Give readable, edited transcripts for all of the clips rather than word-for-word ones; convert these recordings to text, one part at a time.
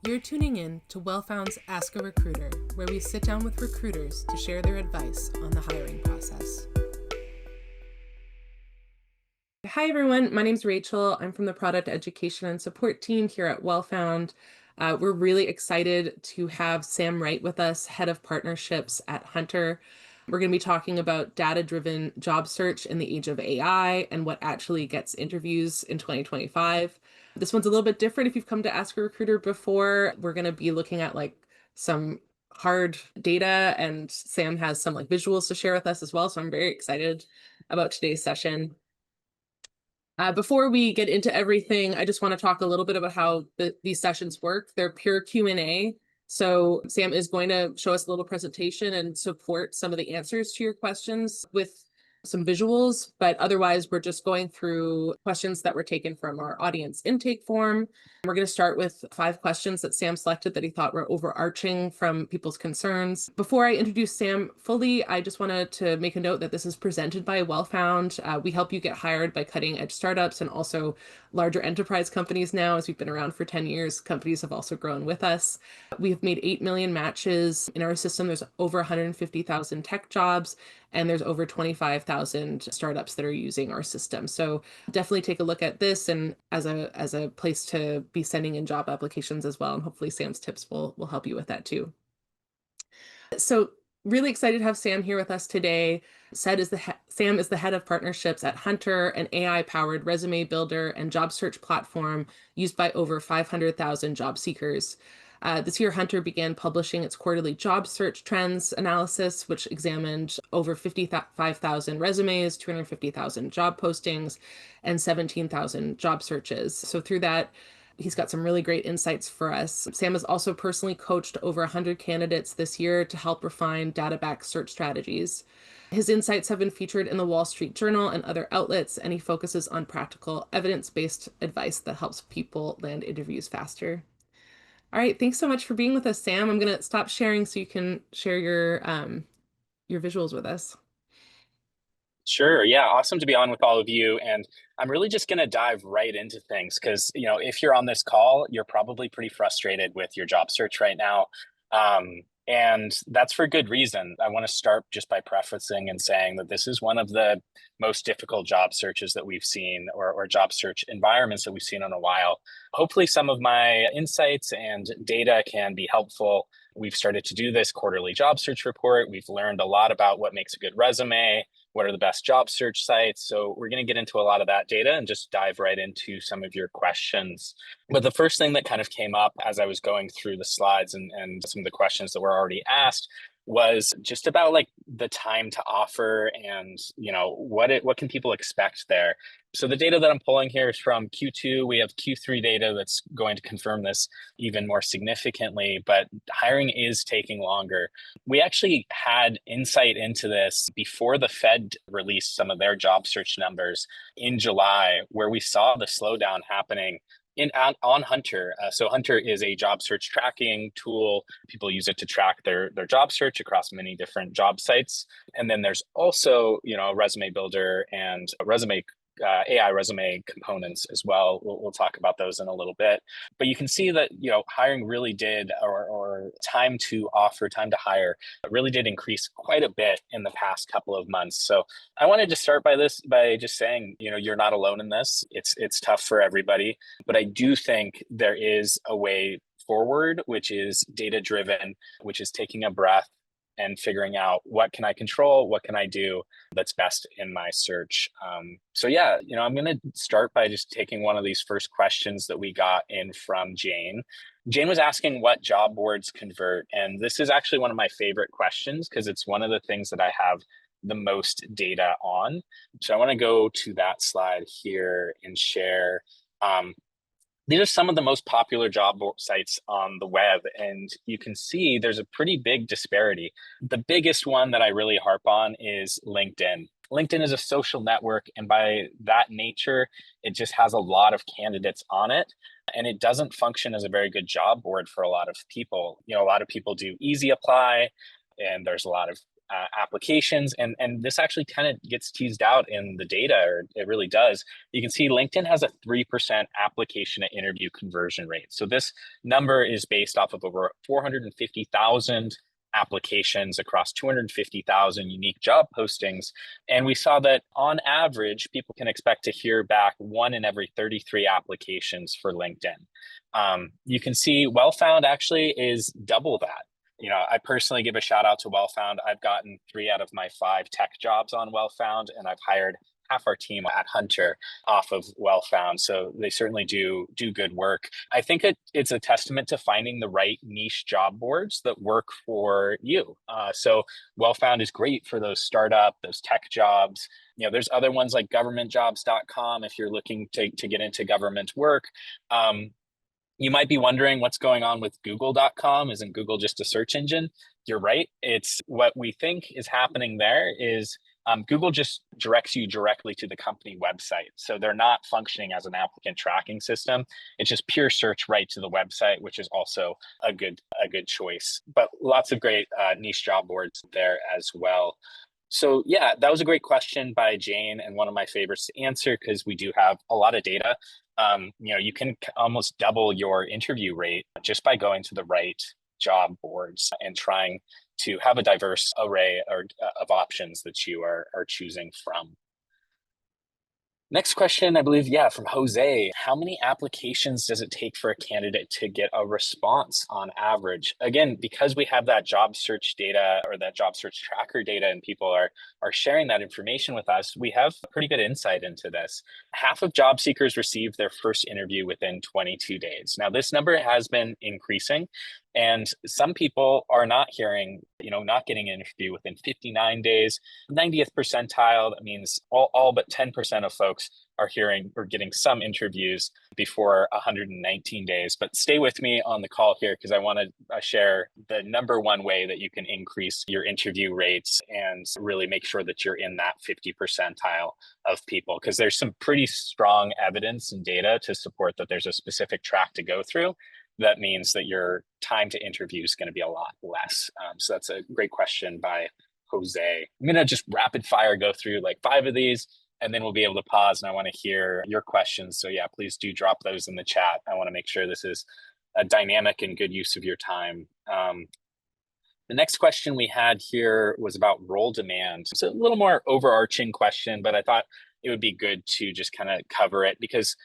You're tuning in to WellFound's Ask a Recruiter, where we sit down with recruiters to share their advice on the hiring process. Hi, everyone. My name's Rachel. I'm from the Product Education and Support team here at WellFound. We're really excited to have Sam Wright with us, Head of Partnerships at Huntr. We're going to be talking about data-driven job search in the age of AI and what actually gets interviews in 2025. This one's a little bit different. If you've come to Ask a Recruiter before, we're going to be looking at some hard data, and Sam has some visuals to share with us as well. So I'm very excited about today's session. Before we get into everything, I just want to talk a little bit about how these sessions work. They're pure Q&A. So Sam is going to show us a little presentation and support some of the answers to your questions with some visuals, but otherwise we're just going through questions that were taken from our audience intake form. We're going to start with 5 questions that Sam selected that he thought were overarching from people's concerns. Before I introduce Sam fully, I just wanted to make a note that this is presented by WellFound. We help you get hired by cutting edge startups and also larger enterprise companies now. As we've been around for 10 years, companies have also grown with us. We've made 8 million matches in our system. There's over 150,000 tech jobs, and there's over 25,000 startups that are using our system. So definitely take a look at this and as a place to be sending in job applications as well. And hopefully Sam's tips will help you with that too. So really excited to have Sam here with us today. Sam is the head of partnerships at Huntr, an AI-powered resume builder and job search platform used by over 500,000 job seekers. This year, Huntr began publishing its quarterly job search trends analysis, which examined over 55,000 resumes, 250,000 job postings, and 17,000 job searches. So through that, he's got some really great insights for us. Sam has also personally coached over 100 candidates this year to help refine data-backed search strategies. His insights have been featured in the Wall Street Journal and other outlets, and he focuses on practical, evidence-based advice that helps people land interviews faster. All right, thanks so much for being with us, Sam. I'm going to stop sharing so you can share your visuals with us. Sure. Yeah. Awesome to be on with all of you. And I'm really just going to dive right into things because, if you're on this call, you're probably pretty frustrated with your job search right now. And that's for good reason. I want to start just by prefacing and saying that this is one of the most difficult job searches that we've seen or job search environments that we've seen in a while. Hopefully, some of my insights and data can be helpful. We've started to do this quarterly job search report. We've learned a lot about what makes a good resume, what are the best job search sites. So we're going to get into a lot of that data and just dive right into some of your questions. But the first thing that kind of came up as I was going through the slides and some of the questions that were already asked was just about the time to offer and what can people expect there. So the data that I'm pulling here is from Q2. We have Q3 data that's going to confirm this even more significantly, but hiring is taking longer. We actually had insight into this before the Fed released some of their job search numbers in July, where we saw the slowdown happening on Huntr. So Huntr is a job search tracking tool. People use it to track their job search across many different job sites. And then there's also, a resume builder and AI resume components as well. We'll talk about those in a little bit. But you can see that, hiring really did, or time to offer, time to hire really did increase quite a bit in the past couple of months. So I wanted to start by just saying, you're not alone in this. It's tough for everybody, but I do think there is a way forward, which is data driven, which is taking a breath and figuring out what can I control, what can I do that's best in my search. So yeah, I'm going to start by just taking one of these first questions that we got in from Jane. Jane was asking what job boards convert. And this is actually one of my favorite questions because it's one of the things that I have the most data on. So I want to go to that slide here and share. These are some of the most popular job sites on the web, and you can see there's a pretty big disparity. The biggest one that I really harp on is LinkedIn. LinkedIn is a social network, and by that nature, it just has a lot of candidates on it, and it doesn't function as a very good job board for a lot of people. A lot of people do easy apply, and there's a lot of applications. And this actually kind of gets teased out in the data, or it really does. You can see LinkedIn has a 3% application to interview conversion rate. So this number is based off of over 450,000 applications across 250,000 unique job postings. And we saw that on average, people can expect to hear back 1 in every 33 applications for LinkedIn. You can see Well-Found actually is double that. I personally give a shout out to Well-Found. I've gotten 3 out of my 5 tech jobs on Well-Found, and I've hired half our team at Huntr off of Well-Found. So they certainly do good work. I think it's a testament to finding the right niche job boards that work for you. So Well-Found is great for those startup, those tech jobs. There's other ones like governmentjobs.com if you're looking to get into government work. You might be wondering what's going on with google.com. Isn't Google just a search engine? You're right. It's what we think is happening there is Google just directs you directly to the company website. So they're not functioning as an applicant tracking system. It's just pure search right to the website, which is also a good choice. But lots of great niche job boards there as well. So yeah, that was a great question by Jane, and one of my favorites to answer because we do have a lot of data. You can almost double your interview rate just by going to the right job boards and trying to have a diverse array of options that you are choosing from. Next question, I believe, from Jose. How many applications does it take for a candidate to get a response on average? Again, because we have that job search data or that job search tracker data, and people are sharing that information with us, we have pretty good insight into this. Half of job seekers receive their first interview within 22 days. Now, this number has been increasing, and some people are not getting an interview within 59 days. 90th percentile, that means all but 10% of folks are hearing or getting some interviews before 119 days. But stay with me on the call here because I want to share the number one way that you can increase your interview rates and really make sure that you're in that 50 percentile of people, because there's some pretty strong evidence and data to support that there's a specific track to go through. That means that your time to interview is going to be a lot less. So that's a great question by Jose. I'm going to just rapid fire go through like 5 of these, and then we'll be able to pause, and I want to hear your questions. So yeah, please do drop those in the chat. I want to make sure this is a dynamic and good use of your time. The next question we had here was about role demand. It's a little more overarching question, but I thought it would be good to just kind of cover it because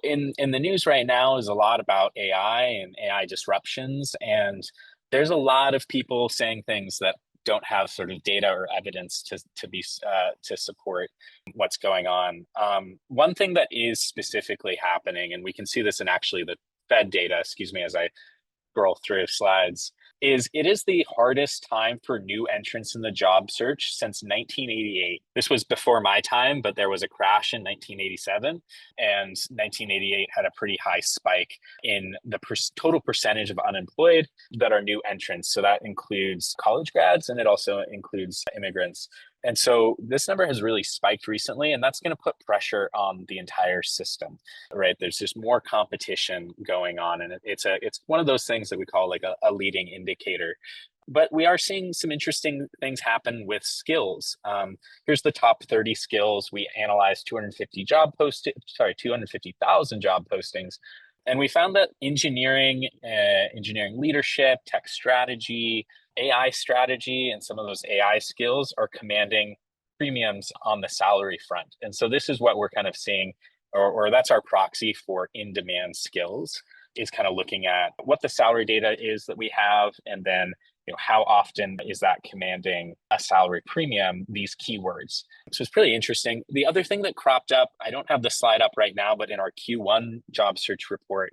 in the news right now is a lot about AI and AI disruptions, and there's a lot of people saying things that don't have sort of data or evidence to support what's going on. One thing that is specifically happening, and we can see this in actually the Fed data, as I scroll through slides, is it is the hardest time for new entrants in the job search since 1988. This was before my time, but there was a crash in 1987, and 1988 had a pretty high spike in the total percentage of unemployed that are new entrants. So that includes college grads, and it also includes immigrants. And so this number has really spiked recently, and that's going to put pressure on the entire system, right? There's just more competition going on, and it's one of those things that we call like a leading indicator. But we are seeing some interesting things happen with skills. Here's the top 30 skills. We analyzed 250,000 job postings. And we found that engineering leadership, tech strategy, AI strategy, and some of those AI skills are commanding premiums on the salary front. And so this is what we're kind of seeing, or that's our proxy for in-demand skills, is kind of looking at what the salary data is that we have, and then how often is that commanding a salary premium, these keywords. So it's pretty interesting. The other thing that cropped up, I don't have the slide up right now, but in our Q1 job search report,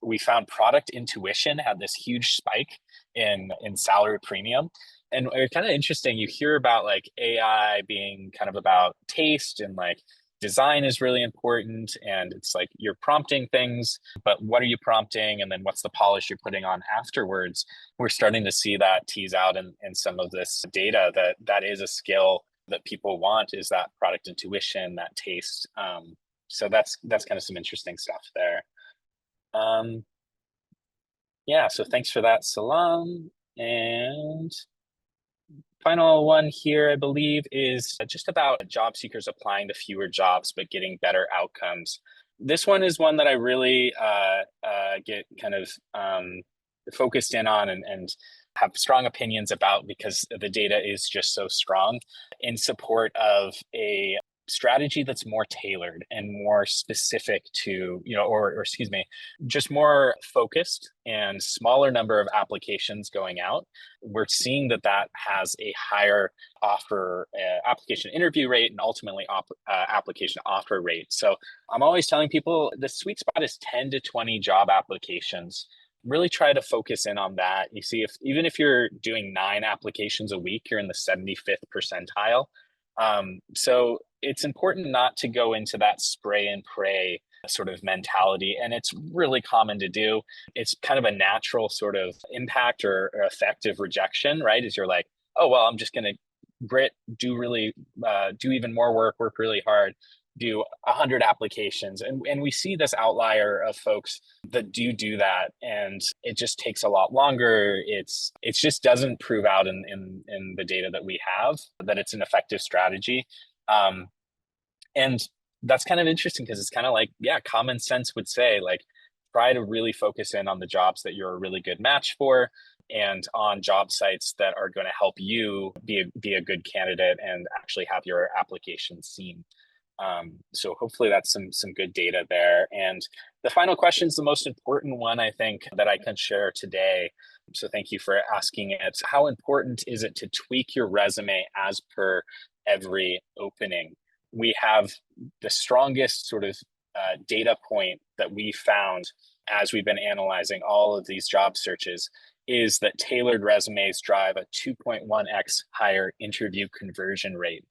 we found product intuition had this huge spike in salary premium. And it's kind of interesting. You hear about like AI being kind of about taste, and like design is really important, and it's like you're prompting things, but what are you prompting, and then what's the polish you're putting on afterwards? We're starting to see that tease out in some of this data that is a skill that people want, is that product intuition, that taste. So that's kind of some interesting stuff there. So thanks for that, Salam. And Final one here, I believe, is just about job seekers applying to fewer jobs but getting better outcomes. This one is one that I really get kind of focused in on and have strong opinions about because the data is just so strong in support of a strategy that's more tailored and more specific to, or excuse me, just more focused and smaller number of applications going out. We're seeing that that has a higher offer application interview rate and ultimately application offer rate. So I'm always telling people the sweet spot is 10 to 20 job applications. Really try to focus in on that. You see, if even if you're doing 9 applications a week, you're in the 75th percentile. So it's important not to go into that spray and pray sort of mentality. And it's really common to do. It's kind of a natural sort of impact or effect of rejection, right? Is you're like, oh, well, I'm just going to grit, do even more work really hard, do 100 applications. And we see this outlier of folks that do that. And it just takes a lot longer. It just doesn't prove out in the data that we have that it's an effective strategy. And that's kind of interesting because it's kind of like, yeah, common sense would say, like, try to really focus in on the jobs that you're a really good match for and on job sites that are going to help you be a good candidate and actually have your application seen. So hopefully that's some good data there. And the final question is the most important one, I think, that I can share today. So thank you for asking it. How important is it to tweak your resume as per every opening? We have the strongest sort of data point that we found as we've been analyzing all of these job searches is that tailored resumes drive a 2.1x higher interview conversion rate.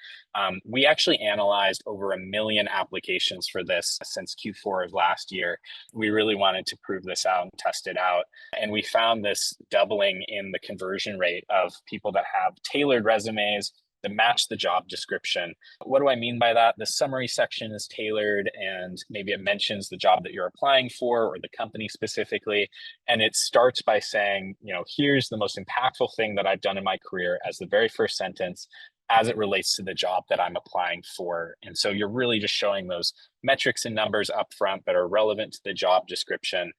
We actually analyzed over 1 million applications for this since Q4 of last year. We really wanted to prove this out and test it out. And we found this doubling in the conversion rate of people that have tailored resumes that match the job description. What do I mean by that? The summary section is tailored and maybe it mentions the job that you're applying for or the company specifically. And it starts by saying, here's the most impactful thing that I've done in my career as the very first sentence as it relates to the job that I'm applying for. And so you're really just showing those metrics and numbers up front that are relevant to the job description.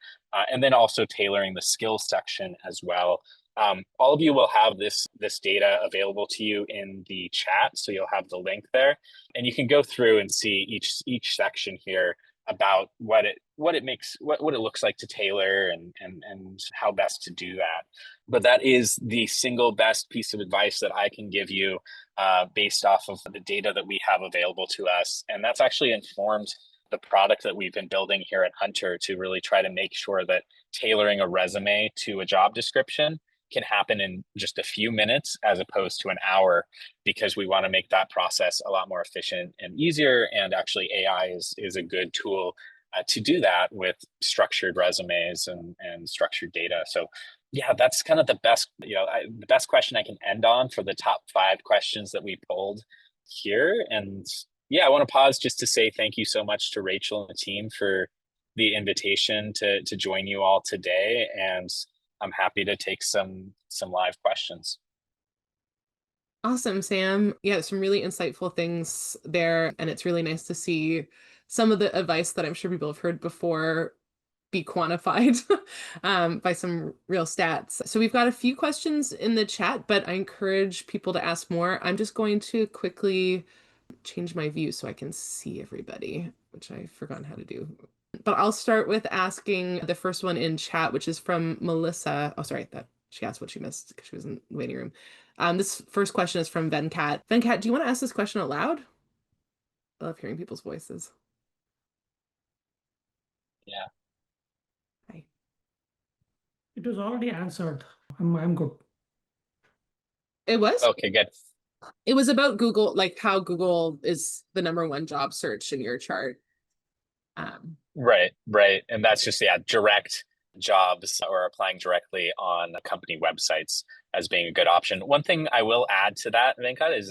And then also tailoring the skills section as well. All of you will have this data available to you in the chat, so you'll have the link there, and you can go through and see each section here about what it looks like to tailor and how best to do that. But that is the single best piece of advice that I can give you based off of the data that we have available to us, and that's actually informed the product that we've been building here at Huntr to really try to make sure that tailoring a resume to a job description can happen in just a few minutes as opposed to an hour, because we want to make that process a lot more efficient and easier. And actually AI is a good tool to do that with structured resumes and structured data. So yeah, that's kind of the best, the best question I can end on for the top 5 questions that we pulled here. And yeah, I want to pause just to say thank you so much to Rachel and the team for the invitation to join you all today. And I'm happy to take some live questions. Awesome, Sam. Yeah, some really insightful things there. And it's really nice to see some of the advice that I'm sure people have heard before be quantified by some real stats. So we've got a few questions in the chat, but I encourage people to ask more. I'm just going to quickly change my view so I can see everybody, which I've forgotten how to do. But I'll start with asking the first one in chat, which is from Melissa. Oh, sorry, that she asked what she missed because she was in the waiting room. This first question is from Venkat. Venkat, do you want to ask this question out loud? I love hearing people's voices. Yeah. Hi. It was already answered. I'm good. It was? Okay, good. It was about Google, like how Google is the #1 job search in your chart. Right. And that's just, direct jobs or applying directly on company websites as being a good option. One thing I will add to that, Venkat, is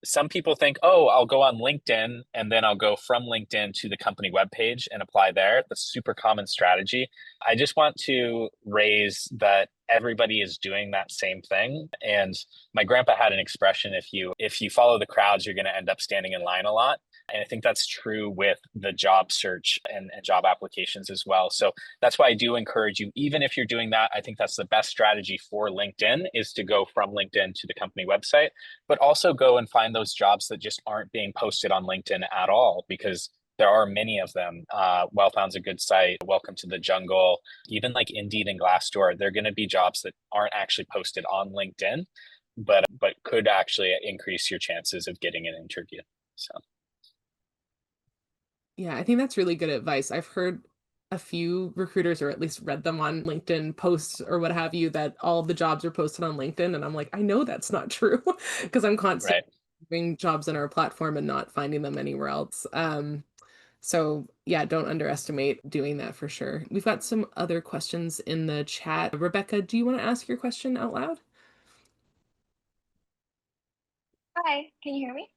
some people think, oh, I'll go on LinkedIn and then I'll go from LinkedIn to the company webpage and apply there. That's a super common strategy. I just want to raise that everybody is doing that same thing. And my grandpa had an expression, if you follow the crowds, you're going to end up standing in line a lot. And I think that's true with the job search and job applications as well. So that's why I do encourage you, even if you're doing that, I think that's the best strategy for LinkedIn is to go from LinkedIn to the company website, but also go and find those jobs that just aren't being posted on LinkedIn at all, because there are many of them. Wellfound's a good site. Welcome to the Jungle. Even like Indeed and Glassdoor, they're going to be jobs that aren't actually posted on LinkedIn, but could actually increase your chances of getting an interview. So. Yeah, I think that's really good advice. I've heard a few recruiters, or at least read them on LinkedIn posts or what have you, that all of the jobs are posted on LinkedIn. And I'm like, I know that's not true because I'm constantly Right. doing jobs in our platform and not finding them anywhere else. So yeah, don't underestimate doing that for sure. We've got some other questions in the chat. Rebecca, do you want to ask your question out loud? Hi, can you hear me?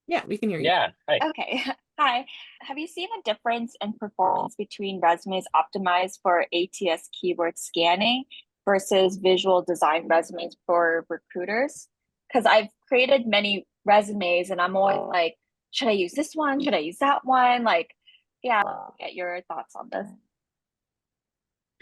Yeah, we can hear you. Yeah. Hi. Okay. Hi. Have you seen a difference in performance between resumes optimized for ATS keyword scanning versus visual design resumes for recruiters? Because I've created many resumes and I'm always like, should I use this one? Should I use that one? Like, yeah, I'll get your thoughts on this.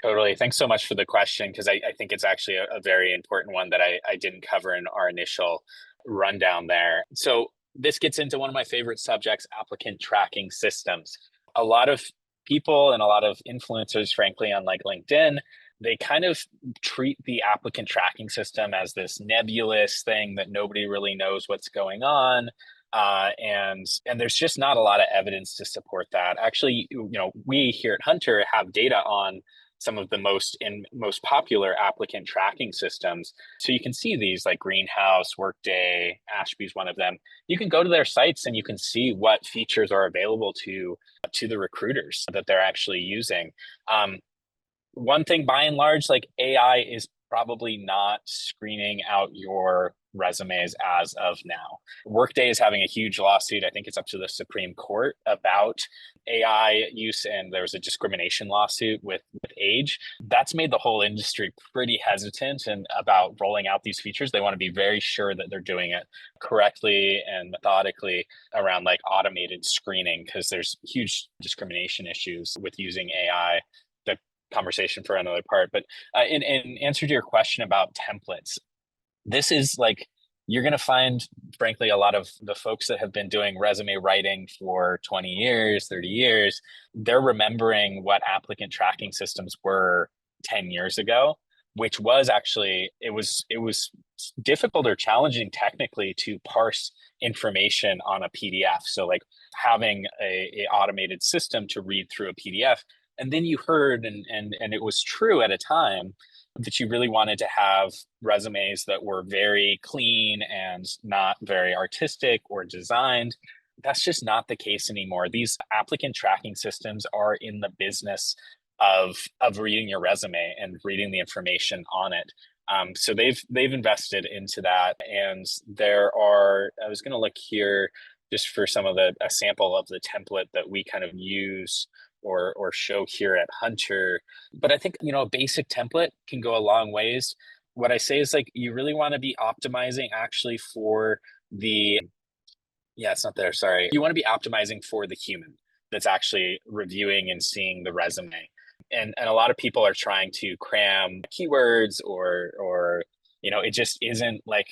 Totally. Thanks so much for the question, because I think it's actually a very important one that I didn't cover in our initial rundown there. So this gets into one of my favorite subjects, applicant tracking systems. A lot of people and a lot of influencers, frankly, on like LinkedIn, they kind of treat the applicant tracking system as this nebulous thing that nobody really knows what's going on. And there's just not a lot of evidence to support that. Actually, we here at Huntr have data on some of the most popular applicant tracking systems. So you can see these like Greenhouse, Workday, Ashby's one of them. You can go to their sites and you can see what features are available to the recruiters that they're actually using. One thing by and large, like AI is probably not screening out your resumes as of now. Workday is having a huge lawsuit. I think it's up to the Supreme Court about AI use, and there was a discrimination lawsuit with age. That's made the whole industry pretty hesitant and about rolling out these features. They want to be very sure that they're doing it correctly and methodically around like automated screening, because there's huge discrimination issues with using AI. The conversation for another part. But in answer to your question about templates, this is like, you're going to find, frankly, a lot of the folks that have been doing resume writing for 20 years, 30 years, they're remembering what applicant tracking systems were 10 years ago, which was actually, it was difficult or challenging technically to parse information on a PDF. So like having a automated system to read through a PDF. And then you heard, and it was true at a time, that you really wanted to have resumes that were very clean and not very artistic or designed. That's just not the case anymore. These applicant tracking systems are in the business of reading your resume and reading the information on it. So they've invested into that, and there are. I was going to look here just for some of a sample of the template that we kind of use or show here at Huntr. But I think, a basic template can go a long ways. What I say is like, you really want to be optimizing actually for yeah, it's not there. Sorry. You want to be optimizing for the human that's actually reviewing and seeing the resume. And a lot of people are trying to cram keywords or it just isn't like,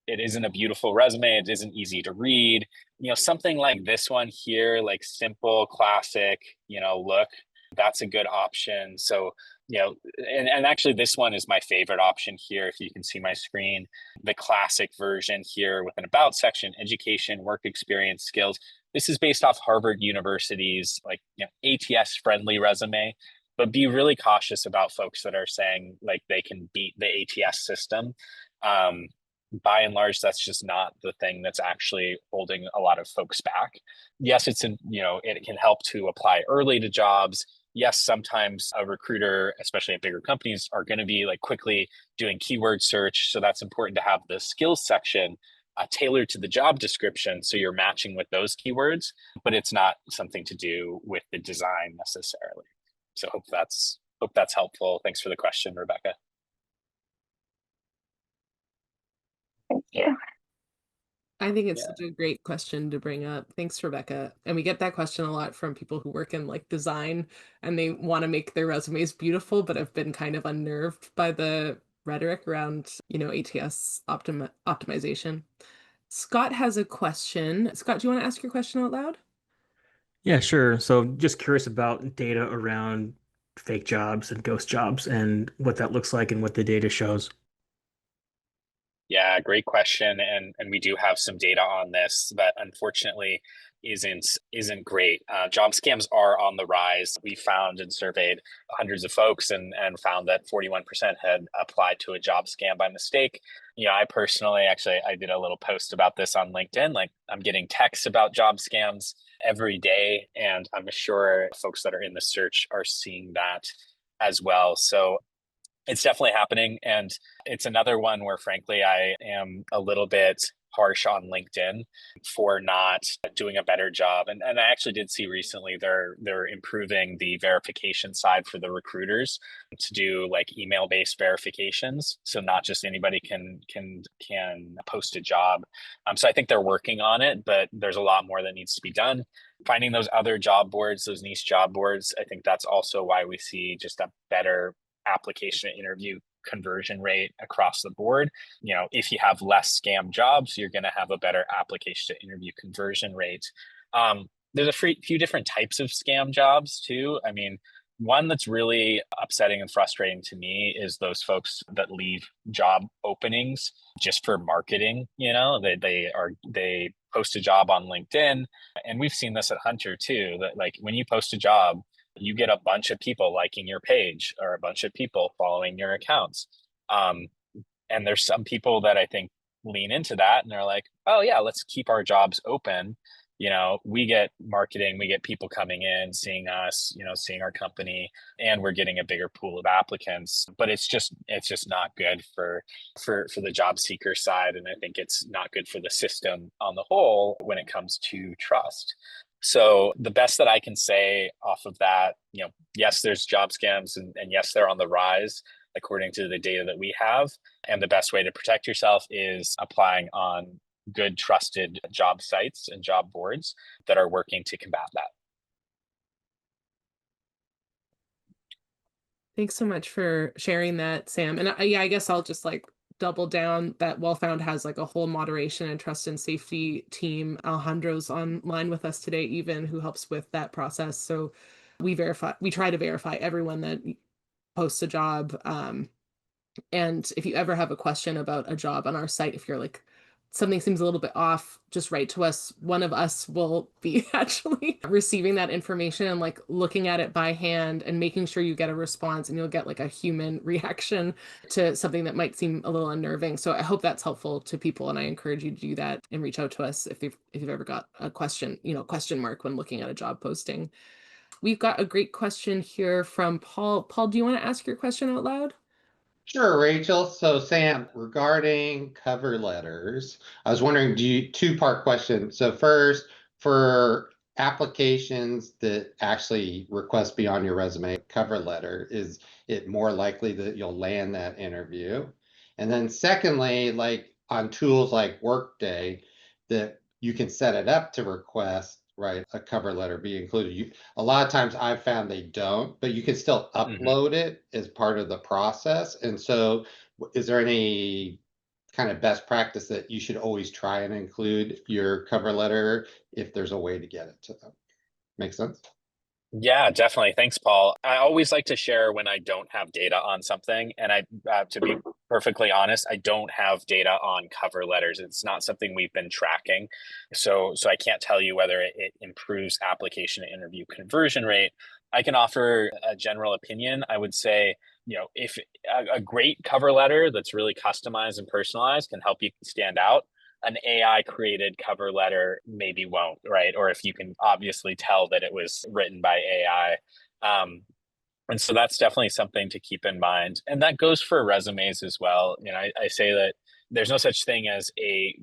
it isn't a beautiful resume. It isn't easy to read. Something like this one here, like simple, classic, look, that's a good option. So, and actually this one is my favorite option here. If you can see my screen, the classic version here with an about section, education, work experience, skills. This is based off Harvard University's like, ATS friendly resume, but be really cautious about folks that are saying like they can beat the ATS system. By and large, that's just not the thing that's actually holding a lot of folks back. Yes, it can help to apply early to jobs. Yes, sometimes a recruiter, especially at bigger companies, are going to be like quickly doing keyword search. So that's important to have the skills section. tailored to the job description. So you're matching with those keywords, but it's not something to do with the design necessarily. So hope that's helpful. Thanks for the question, Rebecca. Thank you. I think it's Yeah. such a great question to bring up. Thanks, Rebecca. And we get that question a lot from people who work in like design and they want to make their resumes beautiful, but have been kind of unnerved by the rhetoric around, ATS optimization. Scott has a question. Scott, do you want to ask your question out loud? Yeah, sure. So just curious about data around fake jobs and ghost jobs and what that looks like and what the data shows. Yeah, great question. And we do have some data on this that unfortunately isn't great. Job scams are on the rise. We found and surveyed hundreds of folks and found that 41% had applied to a job scam by mistake. I personally actually I did a little post about this on LinkedIn. Like I'm getting texts about job scams every day, and I'm sure folks that are in the search are seeing that as well. So it's definitely happening. And it's another one where, frankly, I am a little bit harsh on LinkedIn for not doing a better job. And I actually did see recently they're improving the verification side for the recruiters to do like email-based verifications. So not just anybody can post a job. So I think they're working on it, but there's a lot more that needs to be done. Finding those other job boards, those niche job boards, I think that's also why we see just a better application interview conversion rate across the board. If you have less scam jobs, you're going to have a better application to interview conversion rate. There's a few different types of scam jobs too. I mean, one that's really upsetting and frustrating to me is those folks that leave job openings just for marketing. They post a job on LinkedIn, and we've seen this at Huntr too, that like when you post a job, you get a bunch of people liking your page or a bunch of people following your accounts. And there's some people that I think lean into that and they're like, oh yeah, let's keep our jobs open. We get marketing, we get people coming in, seeing us, seeing our company, and we're getting a bigger pool of applicants. But it's just not good for the job seeker side. And I think it's not good for the system on the whole when it comes to trust. So the best that I can say off of that, yes, there's job scams and yes, they're on the rise according to the data that we have. And the best way to protect yourself is applying on good, trusted job sites and job boards that are working to combat that. Thanks so much for sharing that, Sam. And yeah, I guess I'll just like double down that WellFound has like a whole moderation and trust and safety team. Alejandro's online with us today, even, who helps with that process. So we try to verify everyone that posts a job. And if you ever have a question about a job on our site, if you're like, something seems a little bit off, just write to us. One of us will be actually receiving that information and like looking at it by hand and making sure you get a response, and you'll get like a human reaction to something that might seem a little unnerving. So I hope that's helpful to people, and I encourage you to do that and reach out to us if you've ever got a question, question mark when looking at a job posting. We've got a great question here from Paul. Paul, do you want to ask your question out loud? Sure, Rachel. So, Sam, regarding cover letters, I was wondering, two-part question. So first, for applications that actually request beyond your resume cover letter, is it more likely that you'll land that interview? And then secondly, like on tools like Workday, that you can set it up to request, right, a cover letter be included. A lot of times I've found they don't, but you can still upload it as part of the process. And so is there any kind of best practice that you should always try and include your cover letter if there's a way to get it to them? Make sense? Yeah, definitely. Thanks, Paul. I always like to share when I don't have data on something. And to be perfectly honest, I don't have data on cover letters. It's not something we've been tracking. So I can't tell you whether it improves application to interview conversion rate. I can offer a general opinion. I would say, if a great cover letter that's really customized and personalized can help you stand out, an AI created cover letter maybe won't, right? Or if you can obviously tell that it was written by AI. And so that's definitely something to keep in mind. And that goes for resumes as well. I say that there's no such thing as a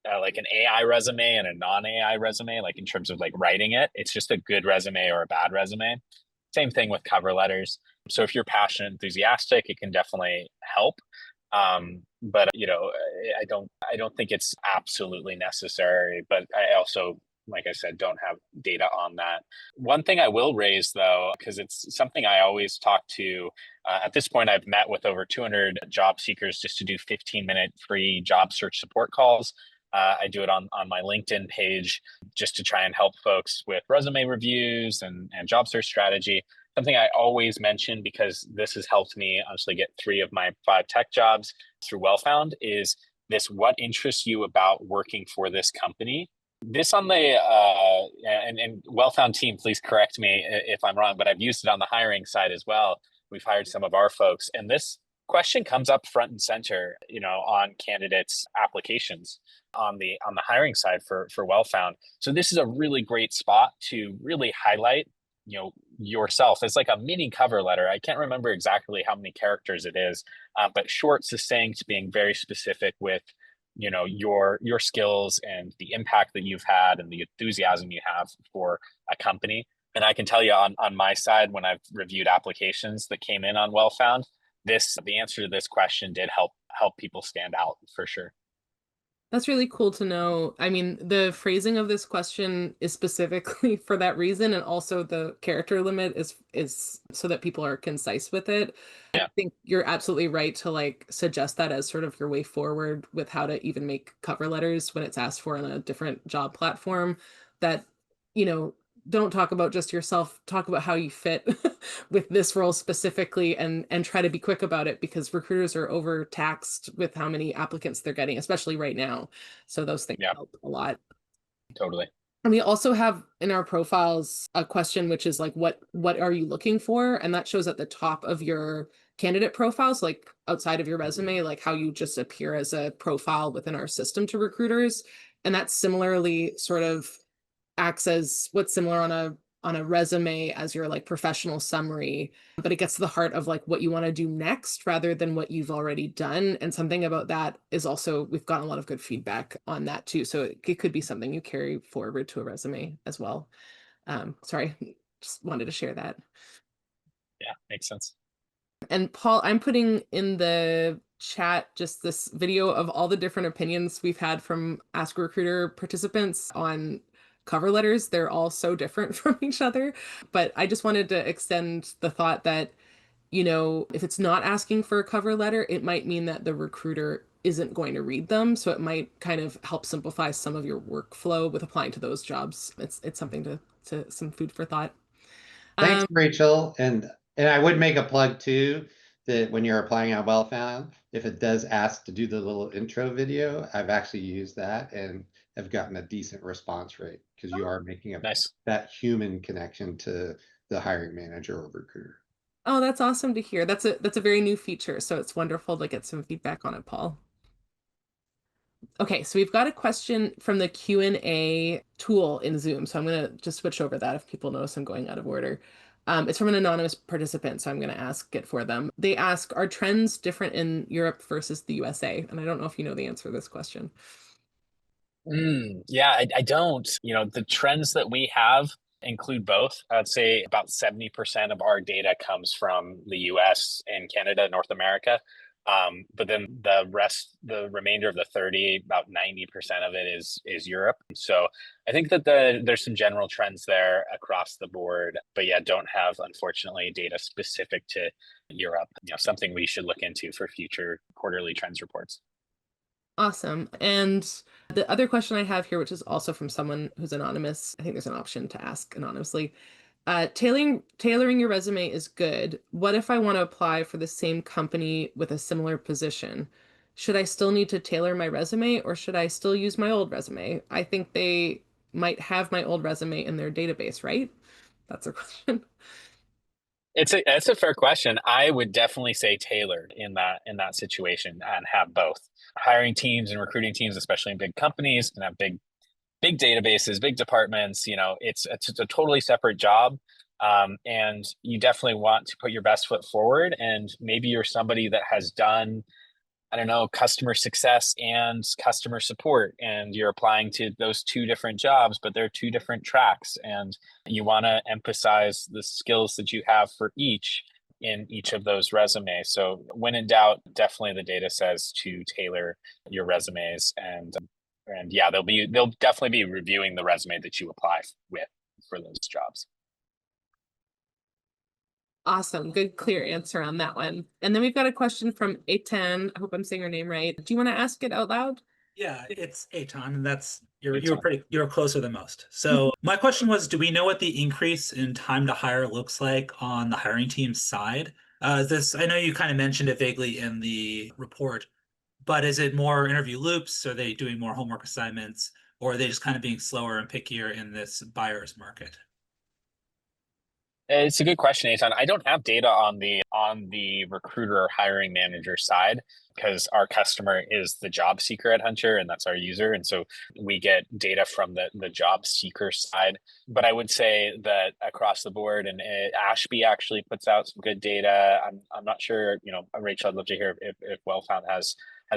like an AI resume and a non-AI resume, like in terms of like writing it. It's just a good resume or a bad resume. Same thing with cover letters. So if you're passionate, enthusiastic, it can definitely help. But I don't think it's absolutely necessary. But I also, like I said, don't have data on that. One thing I will raise though, because it's something I always talk to. At this point, I've met with over 200 job seekers just to do 15-minute free job search support calls. I do it on my LinkedIn page just to try and help folks with resume reviews and job search strategy. Something I always mention, because this has helped me honestly get 3 of my 5 tech jobs through WellFound, is this: what interests you about working for this company? This on the and WellFound team, please correct me if I'm wrong, but I've used it on the hiring side as well. We've hired some of our folks, and this question comes up front and center, on candidates' applications on the hiring side for WellFound. So this is a really great spot to really highlight, yourself. It's like a mini cover letter. I can't remember exactly how many characters it is, but short, succinct, being very specific with your skills and the impact that you've had and the enthusiasm you have for a company. And I can tell you on my side, when I've reviewed applications that came in on WellFound, the answer to this question did help people stand out for sure. That's really cool to know. I mean, the phrasing of this question is specifically for that reason, and also the character limit is so that people are concise with it. Yeah. I think you're absolutely right to like suggest that as sort of your way forward with how to even make cover letters when it's asked for on a different job platform. That, you know, don't talk about just yourself, talk about how you fit with this role specifically, and try to be quick about it, because recruiters are overtaxed with how many applicants they're getting, especially right now. So those things Yeah, help a lot. totally. And we also have in our profiles a question which is like, what are you looking for? And that shows at the top of your candidate profiles, like outside of your resume, like how you just appear as a profile within our system to recruiters. And that similarly sort of acts as what's similar on a resume as your like professional summary, but it gets to the heart of like what you want to do next rather than what you've already done. And something about that is also, we've gotten a lot of good feedback on that too. So it could be something you carry forward to a resume as well. Sorry, just wanted to share that. Yeah, makes sense. And Paul, I'm putting in the chat just this video of all the different opinions we've had from Ask a Recruiter participants on cover letters. They're all so different from each other. But I just wanted to extend the thought that, if it's not asking for a cover letter, it might mean that the recruiter isn't going to read them. So it might kind of help simplify some of your workflow with applying to those jobs. It's something to some food for thought. Thanks, Rachel. And I would make a plug too, that when you're applying on WellFound, if it does ask to do the little intro video, I've actually used that and have gotten a decent response rate, because you are making Nice. that human connection to the hiring manager or recruiter. Oh, that's awesome to hear. That's a very new feature, so it's wonderful to get some feedback on it, Paul. Okay, so we've got a question from the Q&A tool in Zoom. So I'm going to just switch over that if people notice I'm going out of order. It's from an anonymous participant, so I'm going to ask it for them. They ask, are trends different in Europe versus the USA? And I don't know if you know the answer to this question. Yeah, I don't. The trends that we have include both. I'd say about 70% of our data comes from the US and Canada, North America. But then the remainder of the 30, about 90% of it is Europe. So I think that there's some general trends there across the board. But yeah, don't have, unfortunately, data specific to Europe. Something we should look into for future quarterly trends reports. Awesome. And the other question I have here, which is also from someone who's anonymous, I think there's an option to ask anonymously. Tailoring your resume is good. What if I want to apply for the same company with a similar position? Should I still need to tailor my resume, or should I still use my old resume? I think they might have my old resume in their database, right? That's a question. It's a fair question. I would definitely say tailored in that situation and have both. Hiring teams and recruiting teams, especially in big companies, can have big databases, big departments. It's a totally separate job, and you definitely want to put your best foot forward. And maybe you're somebody that has done I don't know, customer success and customer support, and you're applying to those two different jobs, but they're two different tracks, and you want to emphasize the skills that you have for each in each of those resumes. So when in doubt, definitely the data says to tailor your resumes, and yeah, they'll definitely be reviewing the resume that you apply with for those jobs. Awesome. Good, clear answer on that one. And then we've got a question from Eitan. I hope I'm saying your name right. Do you want to ask it out loud? Yeah, it's Aton, and that's you're closer than most. So my question was, do we know what the increase in time to hire looks like on the hiring team side? I know you kind of mentioned it vaguely in the report, but is it more interview loops? Are they doing more homework assignments, or are they just kind of being slower and pickier in this buyer's market? It's a good question, Ethan. I don't have data on the recruiter or hiring manager side because our customer is the job seeker at Huntr, and that's our user. And so we get data from the job seeker side. But I would say that across the board, and Ashby actually puts out some good data. I'm not sure, Rachel, I'd love to hear if WellFound has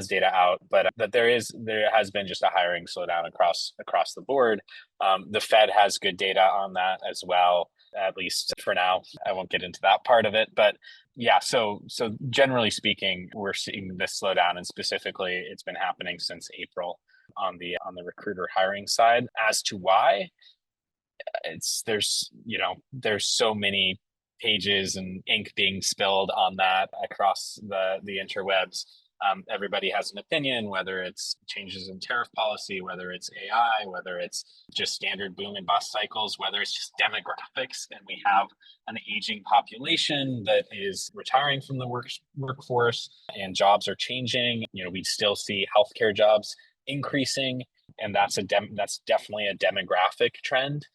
data out, but that there has been just a hiring slowdown across the board. The Fed has good data on that as well, at least for now. I won't get into that part of it, but yeah, so generally speaking, we're seeing this slowdown, and specifically it's been happening since April on the recruiter hiring side. As to why, there's so many pages and ink being spilled on that across the interwebs. Everybody has an opinion, whether it's changes in tariff policy, whether it's AI, whether it's just standard boom and bust cycles, whether it's just demographics, and we have an aging population that is retiring from the workforce, and jobs are changing. We still see healthcare jobs increasing, and that's definitely a demographic trend.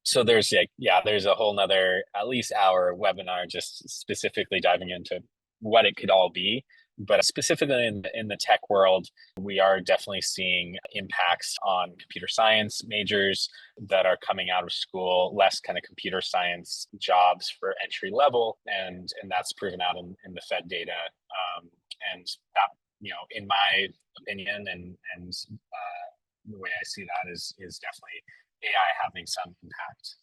So there's a whole nother at least hour webinar just specifically diving into what it could all be. But specifically in the tech world, we are definitely seeing impacts on computer science majors that are coming out of school, less kind of computer science jobs for entry level, and that's proven out in the Fed data. And that, in my opinion, and the way I see that is definitely AI having some impact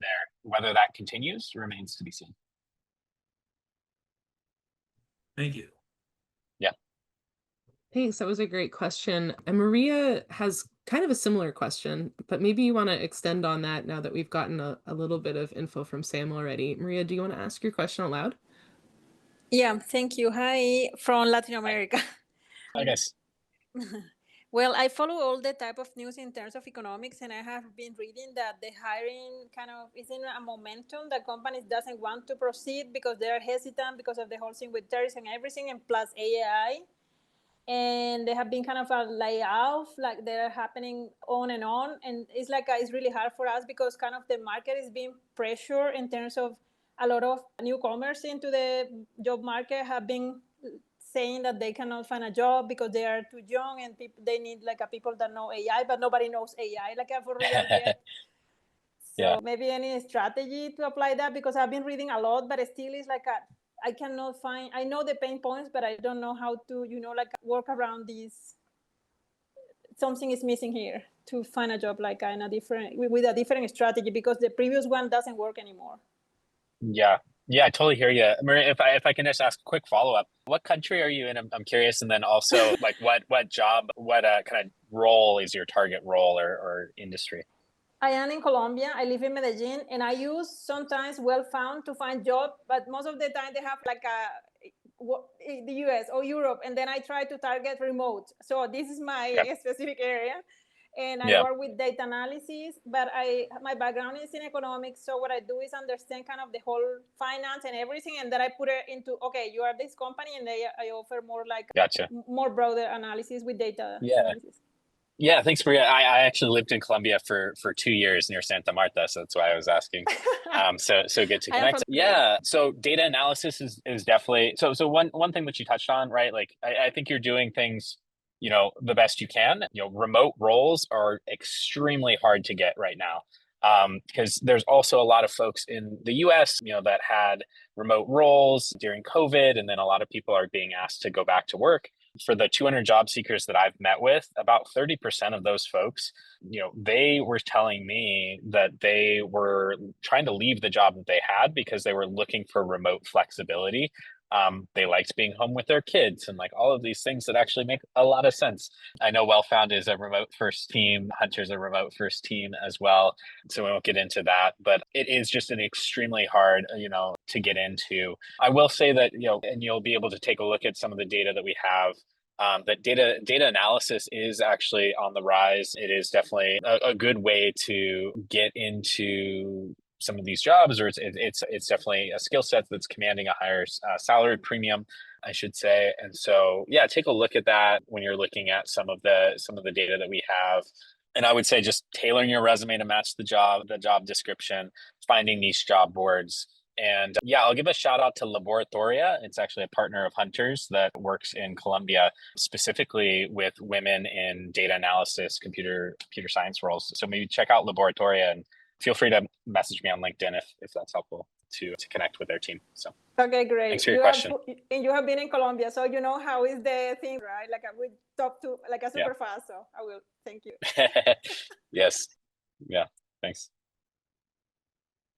there. Whether that continues remains to be seen. Thank you. Thanks. That was a great question. And Maria has kind of a similar question, but maybe you want to extend on that now that we've gotten a little bit of info from Sam already. Maria, do you want to ask your question out loud? Yeah, thank you. Hi, from Latin America. I guess. Well, I follow all the type of news in terms of economics, and I have been reading that the hiring kind of is in a momentum that companies doesn't want to proceed because they are hesitant because of the whole thing with tariffs and everything, and plus AI. And they have been kind of a layoff, like they're happening on, and it's like it's really hard for us because kind of the market is being pressured in terms of a lot of newcomers into the job market have been saying that they cannot find a job because they are too young, and they need like a people that know AI, but nobody knows AI like for real yet. So Yeah. maybe any strategy to apply that, because I've been reading a lot, but it still is like I cannot find, I know the pain points, but I don't know how to, work around these. Something is missing here to find a job like with a different strategy, because the previous one doesn't work anymore. Yeah, I totally hear you, Maria. If I can just ask a quick follow up, what country are you in? I'm curious, and then also like what job, what kind of role is your target role or industry? I am in Colombia. I live in Medellin, and I use sometimes WellFound to find job, but most of the time they have like the US or Europe, and then I try to target remote. So this is my specific area, and I work with data analysis, but my background is in economics. So what I do is understand kind of the whole finance and everything, and then I put it into, okay, you are this company, and I offer more like more broader analysis with data analysis. Yeah, thanks, Maria. I actually lived in Colombia for 2 years near Santa Marta, so that's why I was asking. So good to connect. Yeah, so data analysis is definitely so one thing that you touched on, right? Like I think you're doing things, the best you can. Remote roles are extremely hard to get right now. Because there's also a lot of folks in the US, that had remote roles during COVID, and then a lot of people are being asked to go back to work. For the 200 job seekers that I've met with, about 30% of those folks, they were telling me that they were trying to leave the job that they had because they were looking for remote flexibility. They liked being home with their kids and like all of these things that actually make a lot of sense. I know WellFound is a remote first team. Huntr's a remote first team as well. So we won't get into that, but it is just an extremely hard, to get into. I will say that, and you'll be able to take a look at some of the data that we have. That data analysis is actually on the rise. It is definitely a good way to get into some of these jobs, or it's definitely a skill set that's commanding a higher salary premium, I should say. And so, yeah, take a look at that when you're looking at some of the data that we have. And I would say just tailoring your resume to match the job description, finding niche job boards. And yeah, I'll give a shout out to Laboratoria. It's actually a partner of Huntr's that works in Colombia, specifically with women in data analysis, computer science roles. So maybe check out Laboratoria, and feel free to message me on LinkedIn if that's helpful to connect with their team. So okay, great. Thanks for your question. You have been in Colombia, so you know how is the thing, right? Like I would talk to like a super fast, so I will. Thank you. Yes. Yeah. Thanks.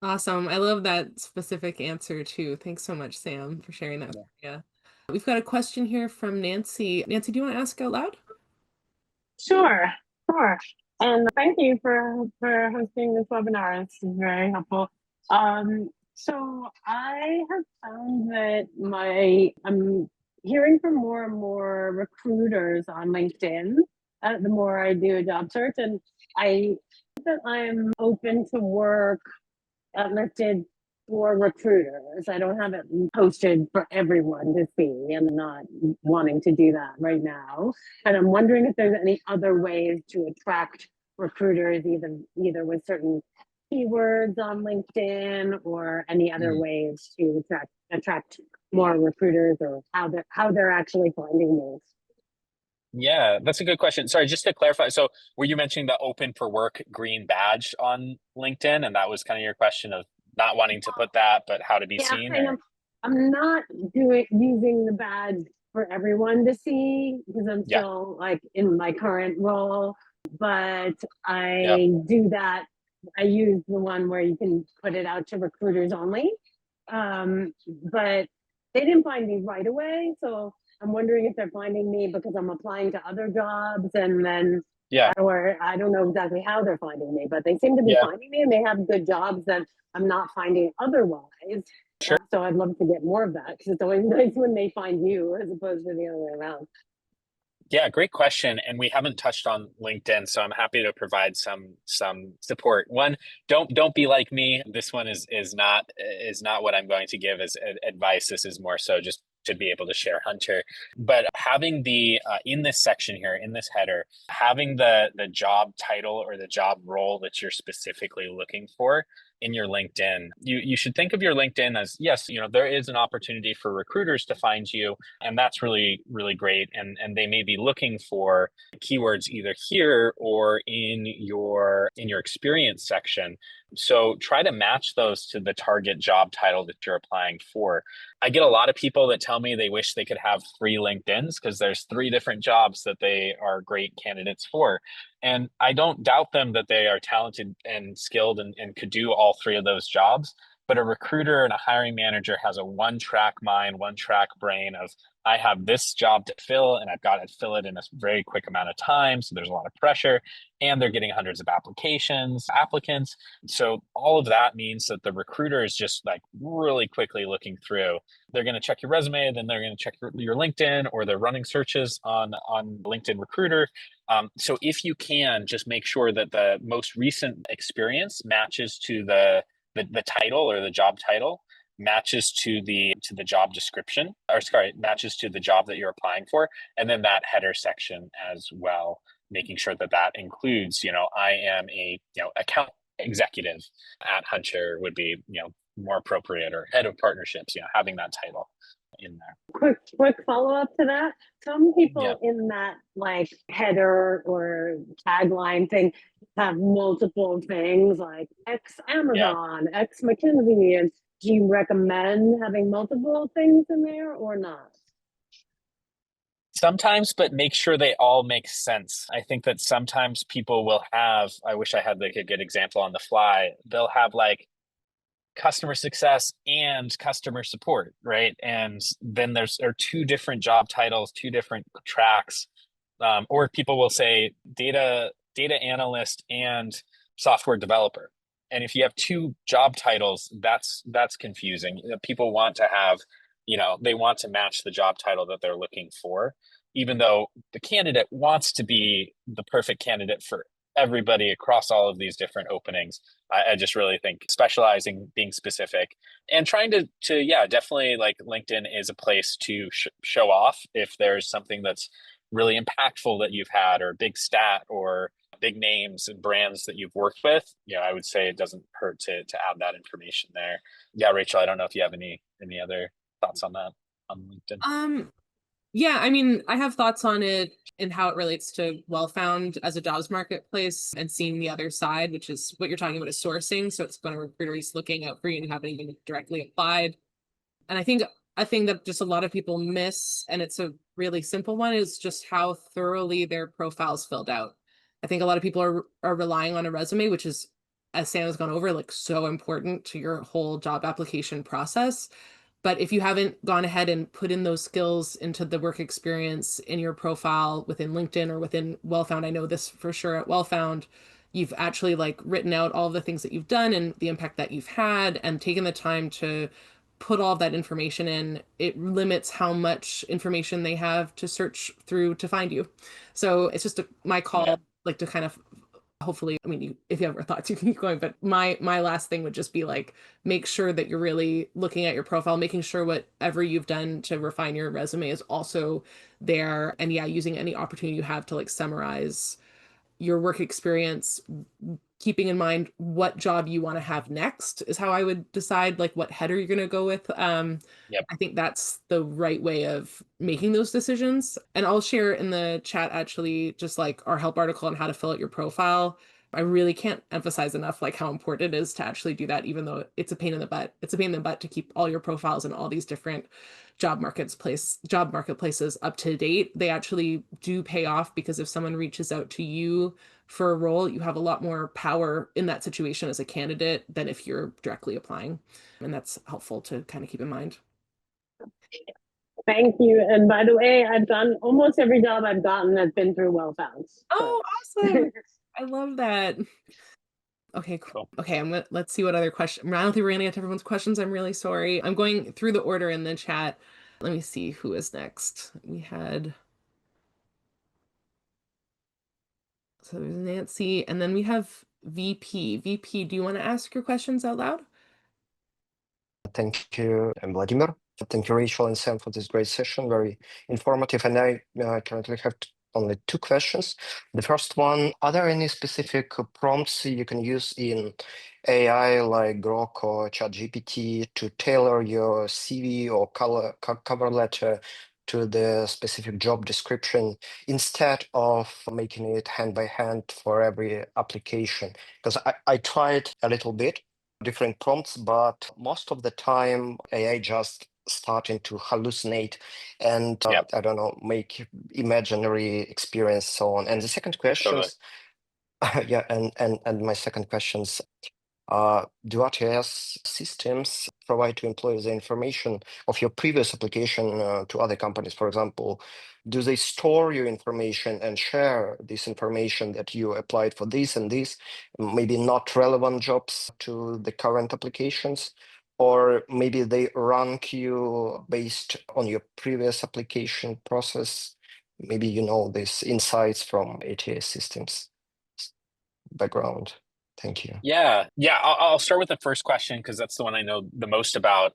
Awesome. I love that specific answer too. Thanks so much, Sam, for sharing that. Yeah. We've got a question here from Nancy. Nancy, do you want to ask out loud? Sure. And thank you for hosting this webinar. It's very helpful. So I have found that I'm hearing from more and more recruiters on LinkedIn the more I do a job search, and I think that I'm open to work listed for recruiters. I don't have it posted for everyone to see. I'm not wanting to do that right now. And I'm wondering if there's any other ways to attract recruiters, either with certain keywords on LinkedIn or any other ways to attract more recruiters, or how they're actually finding me. Yeah, that's a good question. Sorry, just to clarify. So were you mentioning the open for work green badge on LinkedIn? And that was kind of your question of not wanting to put that, but how to be seen? Or? I'm not using the badge for everyone to see because I'm still like in my current role, but I do that. I use the one where you can put it out to recruiters only. But they didn't find me right away. So I'm wondering if they're finding me because I'm applying to other jobs, and then or I don't know exactly how they're finding me, but they seem to be finding me, and they have good jobs that I'm not finding otherwise. Sure. So I'd love to get more of that, because it's always nice when they find you as opposed to the other way around. Yeah, great question. And we haven't touched on LinkedIn, so I'm happy to provide some support. One, don't be like me. This one is not what I'm going to give as advice. This is more so just to be able to share Huntr. But having the in this section here, in this header, having the job title or the job role that you're specifically looking for in your LinkedIn, you should think of your LinkedIn as, yes, there is an opportunity for recruiters to find you, and that's really, really great. And they may be looking for keywords either here or in your experience section. So try to match those to the target job title that you're applying for. I get a lot of people that tell me they wish they could have 3 LinkedIns because there's 3 different jobs that they are great candidates for. And I don't doubt them that they are talented and skilled and could do all 3 of those jobs. But a recruiter and a hiring manager has a one-track mind, one-track brain of, I have this job to fill and I've got to fill it in a very quick amount of time. So there's a lot of pressure, and they're getting hundreds of applicants. So all of that means that the recruiter is just like really quickly looking through. They're going to check your resume, then they're going to check your LinkedIn, or they're running searches on LinkedIn Recruiter. So if you can, just make sure that the most recent experience matches to the title, or the job title matches to the job description, or sorry, matches to the job that you're applying for, and then that header section as well, making sure that that includes, I am a account executive at Huntr would be more appropriate, or head of partnerships, having that title in there. Quick follow-up to that. Some people in that like header or tagline thing have multiple things like X Yeah. Amazon, X McKinsey, and do you recommend having multiple things in there or not? Sometimes, but make sure they all make sense. I think that sometimes people will have, I wish I had like a good example on the fly. They'll have like customer success and customer support, right? And then there are two different job titles, two different tracks. Or people will say data analyst and software developer. And if you have two job titles, that's confusing. People want to have, they want to match the job title that they're looking for, even though the candidate wants to be the perfect candidate for everybody across all of these different openings. I just really think specializing, being specific, and trying to yeah, definitely like LinkedIn is a place to show off if there's something that's really impactful that you've had, or a big stat, or big names and brands that you've worked with. I would say it doesn't hurt to add that information there. Yeah, Rachel, I don't know if you have any other thoughts on that on LinkedIn. Yeah, I mean, I have thoughts on it and how it relates to Well-Found as a jobs marketplace and seeing the other side, which is what you're talking about is sourcing. So it's when a recruiter is looking out for you and haven't even directly applied. And I think a thing that just a lot of people miss, and it's a really simple one, is just how thoroughly their profile's filled out. I think a lot of people are relying on a resume, which is, as Sam has gone over, like so important to your whole job application process. But if you haven't gone ahead and put in those skills into the work experience in your profile within LinkedIn or within Well-Found, I know this for sure at Well-Found, you've actually like written out all the things that you've done and the impact that you've had and taken the time to put all of that information in, it limits how much information they have to search through to find you. So it's just my call, Yeah. like to kind of hopefully, I mean, if you have other thoughts, you can keep going. But my last thing would just be like, make sure that you're really looking at your profile, making sure whatever you've done to refine your resume is also there. And yeah, using any opportunity you have to like summarize your work experience, keeping in mind what job you want to have next is how I would decide like what header you're going to go with. Yep. I think that's the right way of making those decisions. And I'll share in the chat actually just like our help article on how to fill out your profile. I really can't emphasize enough like how important it is to actually do that, even though it's a pain in the butt. It's a pain in the butt to keep all your profiles in all these different job marketplaces up to date. They actually do pay off because if someone reaches out to you for a role, you have a lot more power in that situation as a candidate than if you're directly applying. And that's helpful to kind of keep in mind. Thank you. And by the way, I've done almost every job I've gotten has been through Well-Found. Oh, awesome. I love that. Okay, Cool. Okay, let's see what other question. I don't think we're gonna get to everyone's questions. I'm really sorry. I'm going through the order in the chat. Let me see who is next. We had so there's Nancy, and then we have VP. VP, do you want to ask your questions out loud? Thank you, Vladimir. Thank you, Rachel and Sam, for this great session. Very informative. And I currently have only two questions. The first one, are there any specific prompts you can use in AI like Grok or ChatGPT to tailor your CV or cover letter to the specific job description instead of making it hand by hand for every application? Because I tried a little bit different prompts, but most of the time AI just starting to hallucinate and Yep. I don't know, make imaginary experience so on. And the second question, Totally. yeah, and my second questions. Do RTS systems provide to employees the information of your previous application to other companies? For example, do they store your information and share this information that you applied for this and this, maybe not relevant jobs to the current applications? Or maybe they rank you based on your previous application process? Maybe you know these insights from ATS systems background. Thank you. Yeah, I'll start with the first question because that's the one I know the most about.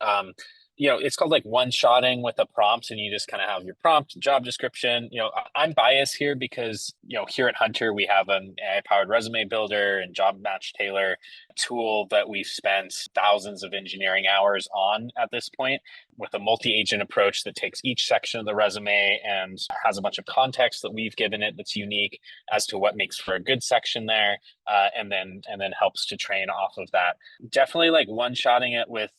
it's called like one-shotting with a prompt, and you just kind of have your prompt, job description. I'm biased here because, here at Huntr, we have an AI-powered resume builder and job match tailor tool that we've spent thousands of engineering hours on at this point, with a multi-agent approach that takes each section of the resume and has a bunch of context that we've given it that's unique as to what makes for a good section there, and then helps to train off of that. Definitely like one-shotting it with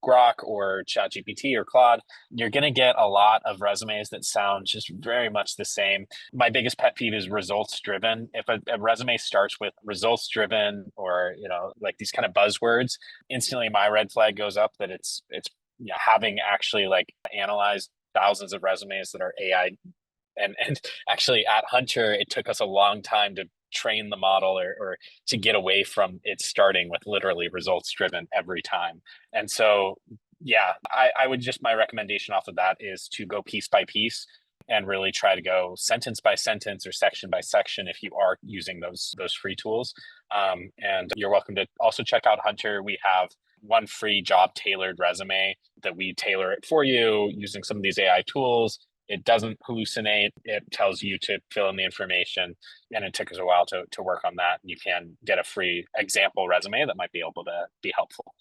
Grok or ChatGPT or Claude, you're going to get a lot of resumes that sound just very much the same. My biggest pet peeve is results driven. If a resume starts with results driven or, like these kind of buzzwords, instantly my red flag goes up that it's having actually like analyzed thousands of resumes that are AI. And actually at Huntr, it took us a long time to train the model or to get away from it starting with literally results driven every time. And so, yeah, I would just, my recommendation off of that is to go piece by piece and really try to go sentence by sentence or section by section if you are using those free tools. And you're welcome to also check out Huntr. We have one free job tailored resume that we tailor it for you using some of these AI tools. It doesn't hallucinate. It tells you to fill in the information, and it took us a while to work on that. You can get a free example resume that might be able to be helpful.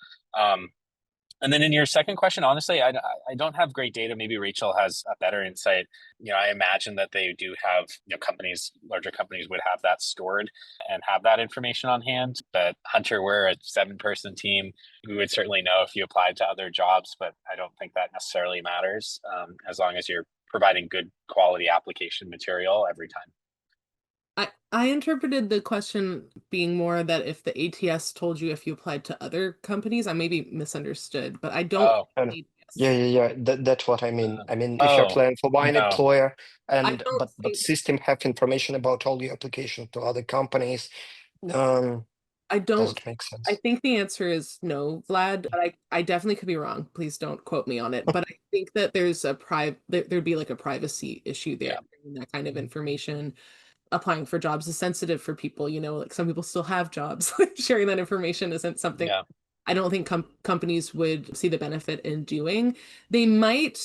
And then in your second question, honestly, I don't have great data. Maybe Rachel has a better insight. I imagine that they do have, larger companies would have that stored and have that information on hand. But Huntr, we're a 7-person team. We would certainly know if you applied to other jobs, but I don't think that necessarily matters, as long as you're providing good quality application material every time. I interpreted the question being more that if the ATS told you if you applied to other companies, I maybe misunderstood, but I don't. Yeah. That's what I mean. If you're Oh, applying for one no. employer, I don't but see- system have information about all your application to other companies, I don't. doesn't make sense. I think the answer is no, Vlad, but I definitely could be wrong. Please don't quote me on it. But I think that there's there'd be like a privacy issue there, that kind of information. Applying for jobs is sensitive for people, like some people still have jobs. Sharing that information isn't something I don't think companies would see the benefit in doing. They might,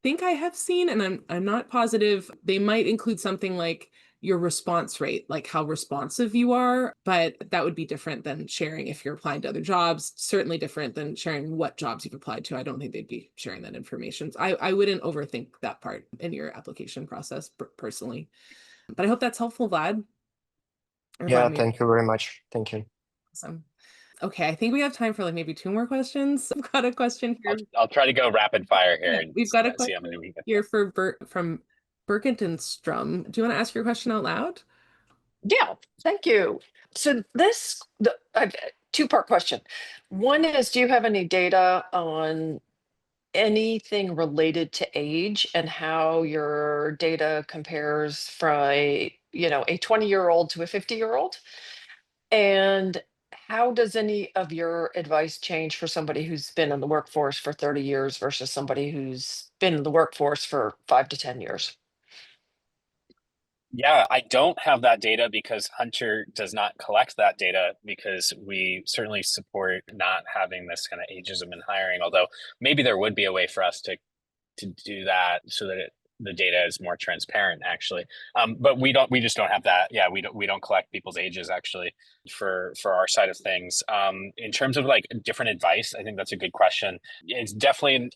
think I have seen, and I'm not positive, they might include something like your response rate, like how responsive you are, but that would be different than sharing if you're applying to other jobs, certainly different than sharing what jobs you've applied to. I don't think they'd be sharing that information. So I wouldn't overthink that part in your application process personally. But I hope that's helpful, Vlad. Yeah, thank you very much. Thank you. Awesome. Okay, I think we have time for like maybe 2 more questions. I've got a question here. I'll try to go rapid fire here. Yeah, we've got a question here for from Bergentenstrom. Do you want to ask your question out loud? Yeah, thank you. So I've 2-part question. One is, do you have any data on anything related to age and how your data compares from a 20-year-old to a 50-year-old? And how does any of your advice change for somebody who's been in the workforce for 30 years versus somebody who's been in the workforce for 5 to 10 years? Yeah, I don't have that data because Huntr does not collect that data, because we certainly support not having this kind of ageism in hiring, although maybe there would be a way for us to do that so that the data is more transparent, actually. But we just don't have that. Yeah, we don't collect people's ages actually for our side of things. In terms of like different advice, I think that's a good question. It's definitely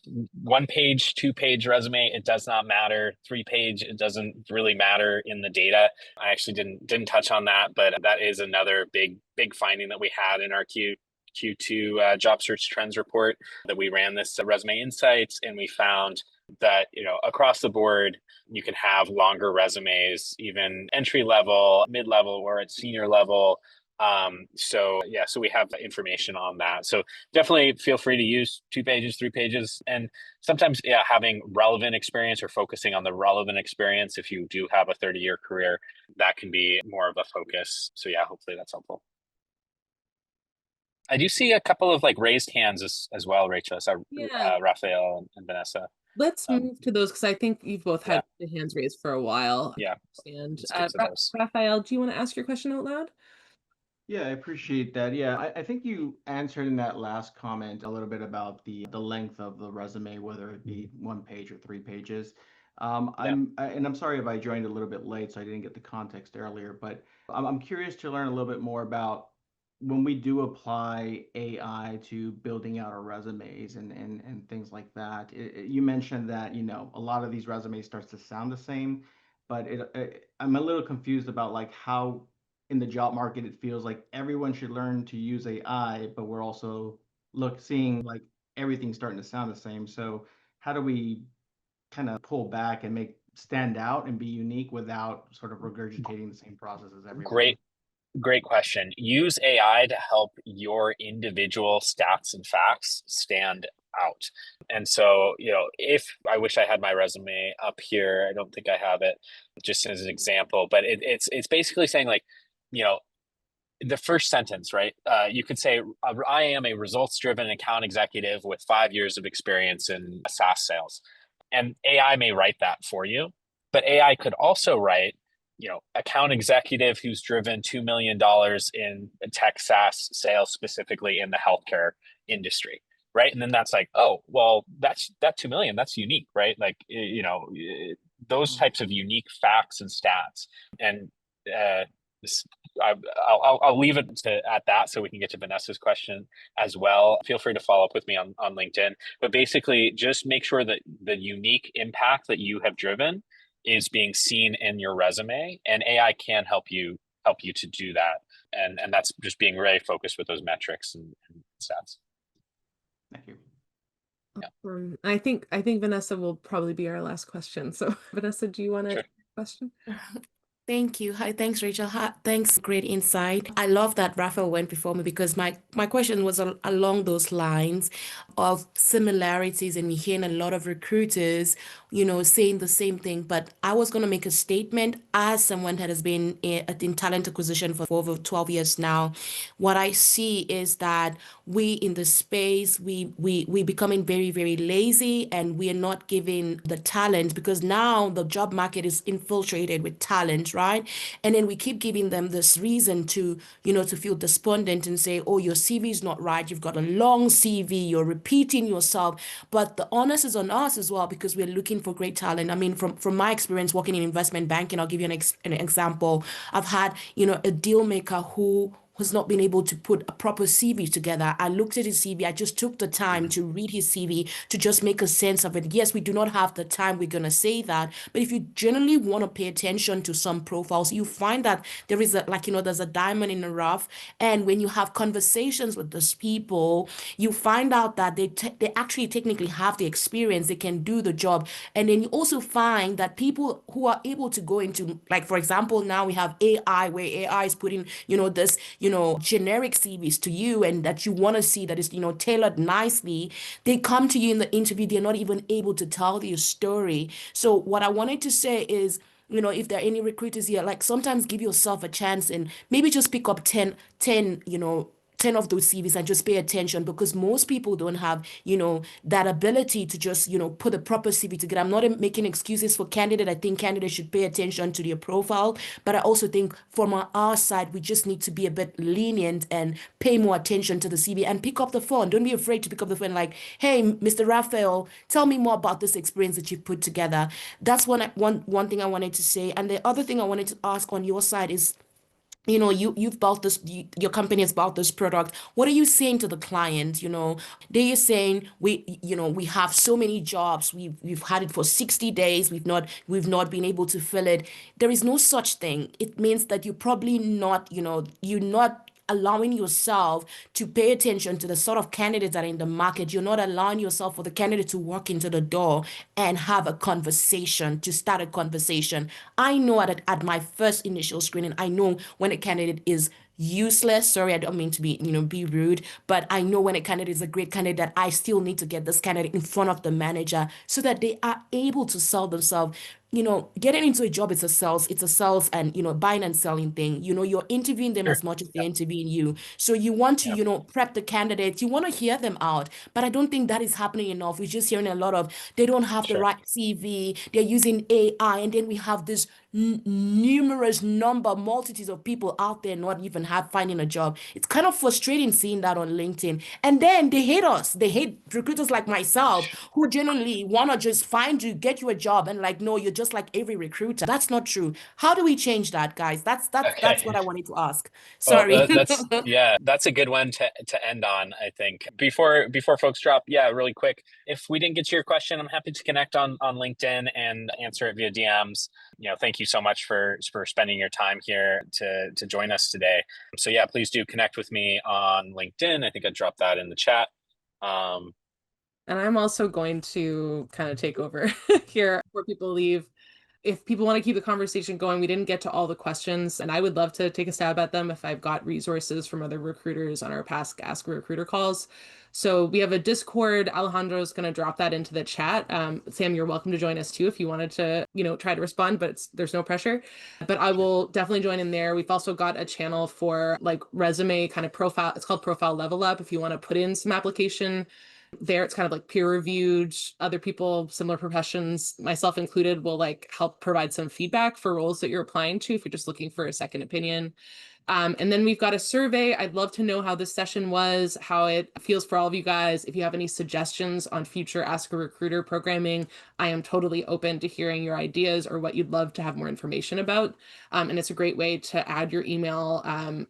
1-page, 2-page resume. It does not matter. 3-page, it doesn't really matter in the data. I actually didn't touch on that, but that is another big finding that we had in our Q2 job search trends report, that we ran this resume insights, and we found that across the board you can have longer resumes, even entry level, mid-level, or at senior level. So we have information on that. So definitely feel free to use 2 pages, 3 pages, and sometimes having relevant experience or focusing on the relevant experience. If you do have a 30-year career, that can be more of a focus. So hopefully that's helpful. I do see a couple of like raised hands as well, Rachel. So Raphael and Vanessa. Let's move to those because I think you've both had the hands raised for a while. Yeah. And Raphael, do you want to ask your question out loud? Yeah, I appreciate that. Yeah, I think you answered in that last comment a little bit about the length of the resume, whether it be 1 page or 3 pages. Yeah. And I'm sorry if I joined a little bit late, so I didn't get the context earlier, but I'm curious to learn a little bit more about when we do apply AI to building out our resumes and things like that. You mentioned that, a lot of these resumes starts to sound the same, but I'm a little confused about like how in the job market, it feels like everyone should learn to use AI, but we're also seeing like everything starting to sound the same. So how do we kind of pull back and stand out and be unique without sort of regurgitating the same process as everyone? Great question. Use AI to help your individual stats and facts stand out. And so, if I wish I had my resume up here, I don't think I have it just as an example, but it's basically saying like, you know, the first sentence, right? You could say, I am a results driven account executive with 5 years of experience in SaaS sales. And AI may write that for you, but AI could also write, account executive who's driven $2 million in tech SaaS sales, specifically in the healthcare industry. Right. And then that's like, oh, well, that 2 million, that's unique, right? Like, those types of unique facts and stats. And this, I'll leave it at that so we can get to Vanessa's question as well. Feel free to follow up with me on LinkedIn. But basically, just make sure that the unique impact that you have driven is being seen in your resume, and AI can help you to do that. And that's just being really focused with those metrics and stats. Thank you. Yeah. I think Vanessa will probably be our last question. So Vanessa, do you want to question? Thank you. Hi, thanks, Rachel. Hi, thanks. Great insight. I love that Raphael went before me because my question was along those lines of similarities, and we're hearing a lot of recruiters, saying the same thing. But I was going to make a statement as someone that has been in talent acquisition for over 12 years now. What I see is that we in the space, we becoming very, very lazy, and we are not giving the talent because now the job market is infiltrated with talent, right? And then we keep giving them this reason to, to feel despondent and say, oh, your CV is not right. You've got a long CV. You're repeating yourself. But the onus is on us as well because we're looking for great talent. I mean, from my experience working in investment banking, I'll give you an example. I've had, a deal maker who has not been able to put a proper CV together. I looked at his CV. I just took the time to read his CV to just make a sense of it. Yes, we do not have the time. We're going to say that. But if you generally want to pay attention to some profiles, you find that there is there's a diamond in the rough. And when you have conversations with those people, you find out that they actually technically have the experience. They can do the job. And then you also find that people who are able to go into, like, for example, now we have AI, where AI is putting, this, generic CVs to you, and that you want to see that is, tailored nicely. They come to you in the interview, they're not even able to tell your story. So what I wanted to say is, if there are any recruiters here, like sometimes give yourself a chance and maybe just pick up 10, 10 of those CVs and just pay attention, because most people don't have, that ability to just, put a proper CV together. I'm not making excuses for candidate. I think candidates should pay attention to their profile, but I also think from our side, we just need to be a bit lenient and pay more attention to the CV and pick up the phone. Don't be afraid to pick up the phone like, hey, Mr. Raphael, tell me more about this experience that you've put together. That's one thing I wanted to say. And the other thing I wanted to ask on your side is, you've bought this, your company has bought this product. What are you saying to the client? They are saying we have so many jobs. We've had it for 60 days. We've not been able to fill it. There is no such thing. It means that you're probably not, you're not allowing yourself to pay attention to the sort of candidates that are in the market. You're not allowing yourself for the candidate to walk into the door and have a conversation, to start a conversation. I know at my first initial screening, I know when a candidate is useless. Sorry, I don't mean to be rude, but I know when a candidate is a great candidate, that I still need to get this candidate in front of the manager so that they are able to sell themselves. getting into a job, it's a sales and, buying and selling thing. You're interviewing them Sure. as much as they're interviewing you. So you want to, Yeah. prep the candidates. You want to hear them out. But I don't think that is happening enough. We're just hearing a lot of they don't have the Sure. right CV. They're using AI. And then we have this numerous multitudes of people out there not even finding a job. It's kind of frustrating seeing that on LinkedIn. And then they hate us. They hate recruiters like myself who genuinely want to just find you, get you a job, and like, no, you're just like every recruiter. That's not true. How do we change that, guys? That's what Okay. I wanted to ask. Well, Sorry. that's a good one to end on, I think. Before folks drop, yeah, really quick. If we didn't get to your question, I'm happy to connect on LinkedIn and answer it via DMs. Thank you so much for spending your time here to join us today. So yeah, please do connect with me on LinkedIn. I think I dropped that in the chat. And I'm also going to kind of take over here before people leave. If people want to keep the conversation going, we didn't get to all the questions, and I would love to take a stab at them if I've got resources from other recruiters on our past Ask a Recruiter calls. So we have a Discord. Alejandro is going to drop that into the chat. Sam, you're welcome to join us too if you wanted to, try to respond, but there's no pressure. But I will definitely join in there. We've also got a channel for like resume kind of profile. It's called Profile Level Up. If you want to put in some application there, it's kind of like peer reviewed. Other people, similar professions, myself included, will like help provide some feedback for roles that you're applying to if you're just looking for a second opinion. And then we've got a survey. I'd love to know how this session was, how it feels for all of you guys. If you have any suggestions on future Ask a Recruiter programming, I am totally open to hearing your ideas or what you'd love to have more information about. And it's a great way to add your email,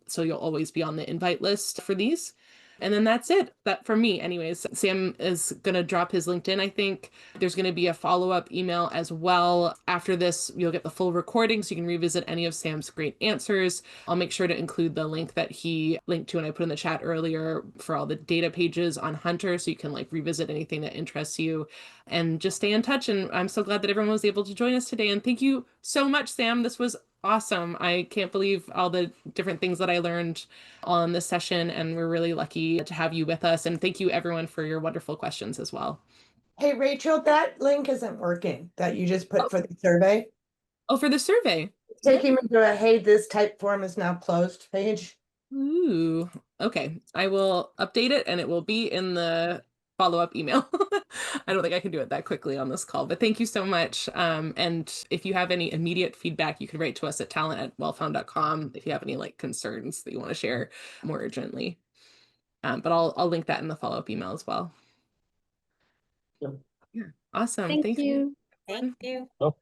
so you'll always be on the invite list for these. And then that's it. That for me, anyways. Sam is going to drop his LinkedIn, I think. There's going to be a follow-up email as well. After this, you'll get the full recording so you can revisit any of Sam's great answers. I'll make sure to include the link that he linked to and I put in the chat earlier for all the data pages on Huntr so you can like revisit anything that interests you and just stay in touch. And I'm so glad that everyone was able to join us today. And thank you so much, Sam. This was awesome. I can't believe all the different things that I learned on this session, and we're really lucky to have you with us. And thank you everyone for your wonderful questions as well. Hey, Rachel, that link isn't working that you just put for the survey. Oh, for the survey. It's taking me to a hey, this type form is now closed page. Ooh, okay. I will update it and it will be in the follow-up email. I don't think I can do it that quickly on this call, but thank you so much. And if you have any immediate feedback, you can write to us at talent@wellfound.com if you have any like concerns that you want to share more urgently. But I'll link that in the follow-up email as well. Yeah, awesome. Thank you. Thank you. Oh,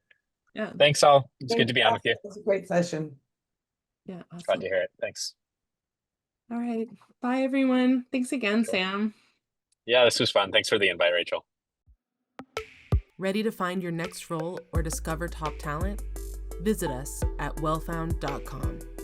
yeah. Thanks all. It's good to be on with you. It was a great session. Yeah, awesome. Glad to hear it. Thanks. All right. Bye, everyone. Thanks again, Cool. Sam. Yeah, this was fun. Thanks for the invite, Rachel. Ready to find your next role or discover top talent? Visit us at wellfound.com.